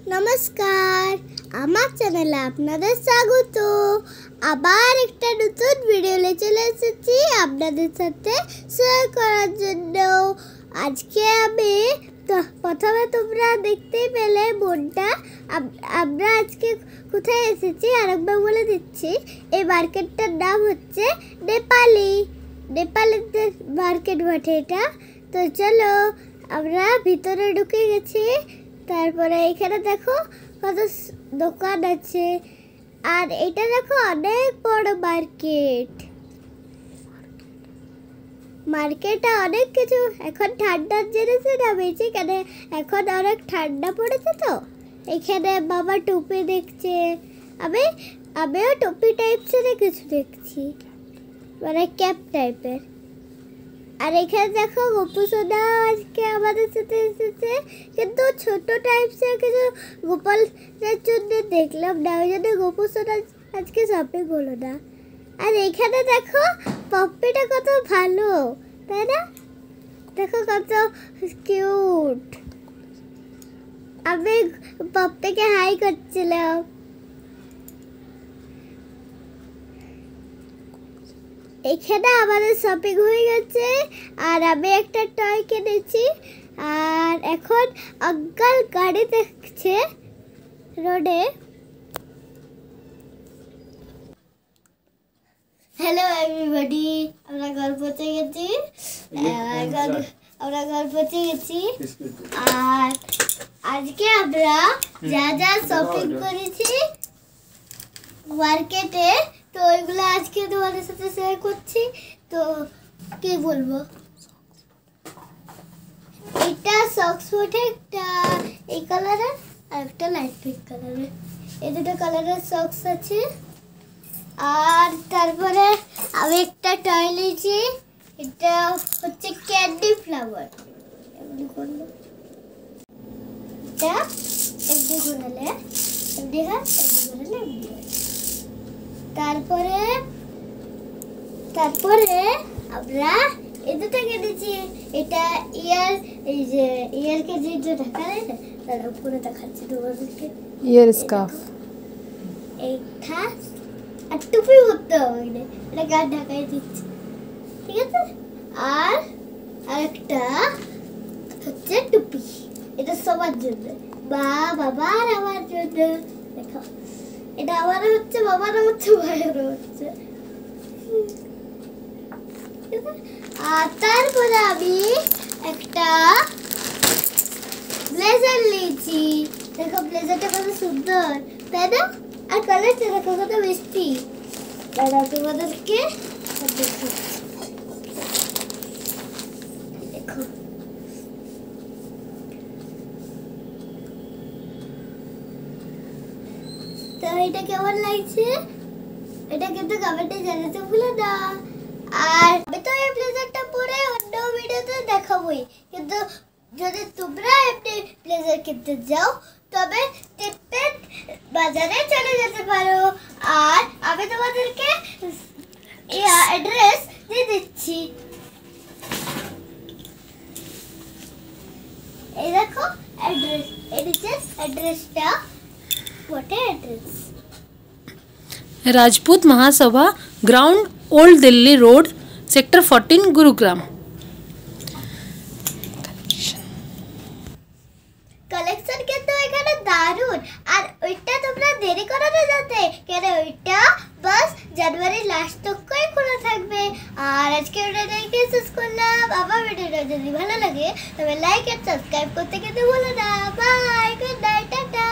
নমস্কার, আমার চ্যানেলে আপনাদের স্বাগত। আবার একটা নতুন ভিডিও নিয়ে চলে এসেছি আপনাদের সাথে শেয়ার করার জন্য। আজকে আমি প্রথমে তোমরা দেখতেই পেলে মনটা। আমরা আজকে কোথায় এসেছি আরেকবার বলে দিচ্ছি। এই মার্কেটটার নাম হচ্ছে নেপালিদের মার্কেট বটে এটা। তো চলো আমরা ভিতরে ঢুকে গেছি। তারপরে এখানে দেখো কত দোকান আছে, আর এটা দেখো অনেক বড় মার্কেটে অনেক কিছু। এখন ঠান্ডার জিনিসে নামেছি কেন, এখন অনেক ঠান্ডা পড়েছে। তো এখানে বাবা টুপি দেখছে, আমিও টুপি টাইপসের কিছু দেখছি, মানে ক্যাপ টাইপের। আর এখানে দেখো গোপু সোনা আজকে আমাদের সাথে এসেছে, কিন্তু ছোট টাইপসের কিছু গোপালের জন্য দেখলাম না, ওই জন্য গোপু সোনা আজকে শপিং হলো না। আর এখানে দেখো পপ্পিটা কত ভালো, তাই না? দেখো কত কিউট। আমি পপ্পিকে হাই করছিলাম। এখানে আমাদের শপিং হয়ে গেছে, আর আমি একটা টয় কিনেছি। আর এখন আঙ্কেল গাড়ি দেখছে রোডে। হ্যালো এভরিবডি, আমরা ঘর পৌঁছে গেছি। আর আজকে আমরা যা যা শপিং করেছি মার্কেটে, তো ওইগুলো আজকে তোমাদের সাথে শেয়ার করছি। তো কি বলবো, এটা সক্স পরে একটা এই কালারের আর একটা লাইট পিঙ্ক কালারের, এই দুটো কালারের সক্স আছে। আর তারপরে আমি একটা টয় নিয়েছি, এটা হচ্ছে ক্যান্ডি ফ্লাওয়ার। এটা এমনি ঘুরালে এমনি হয়, এমনি ঘুরালে এমনি হয়। তারপরে আমরা এই দুটো কিনেছি। এটা এই যে ইয়ারকে যে ঢাকা দেয় না, তার উপরে দেখাচ্ছি তোমাদেরকে। ইয়ার স্কার্ফ এইটা আর টুপি পরতে হবে না, এটা গায়ে ঢাকাই দিচ্ছে, ঠিক আছে? আর আরেকটা হচ্ছে টুপি, এটা সবার জন্য, বাবার আমার জন্য। দেখো এটা আমারও হচ্ছে, বাবারও হচ্ছে, ভাইয়েরও হচ্ছে। আর তারপরে আমি একটা ব্লেজার নিয়েছি। দেখো ব্লেজারটা কত সুন্দর, তাই না? আর কালারটা দেখো কত মিষ্টি। দাঁড়াও তোমাদেরকে দেখো, দেখো তো এটা কেমন লাগছে, এটা কিন্তু কমেন্টে জানাতে ভুলো না। আর আমি তো এই ব্লেজারটা পরে অন্য ভিডিওতে দেখাবোই, কিন্তু যদি তোমরা এমনি ব্লেজার কিনতে যাও তবে টিপেট বাজারে চলে যেতে পারো। আর আমি তোমাদেরকে অ্যাড্রেস দিয়ে দিচ্ছি। এই দেখো অ্যাড্রেস, এই নিচে অ্যাড্রেসটা বটে address. Rajput Mahasabha ground, old Delhi road, sector 14, Gurugram. Collection কিন্তু এখানে দারুণ। আর ওইটা তোমরা দেরি করো না যাতে, কেন ওইটা বাস জানুয়ারি লাস্ট তকই খোলা থাকবে। আর আজকে ভিডিওটা এখানে শেষ করলাম। আবার ভিডিওটা যদি ভালো লাগে তবে লাইক আর সাবস্ক্রাইব করতে কিন্তু ভুলো না। Bye, good night, tata.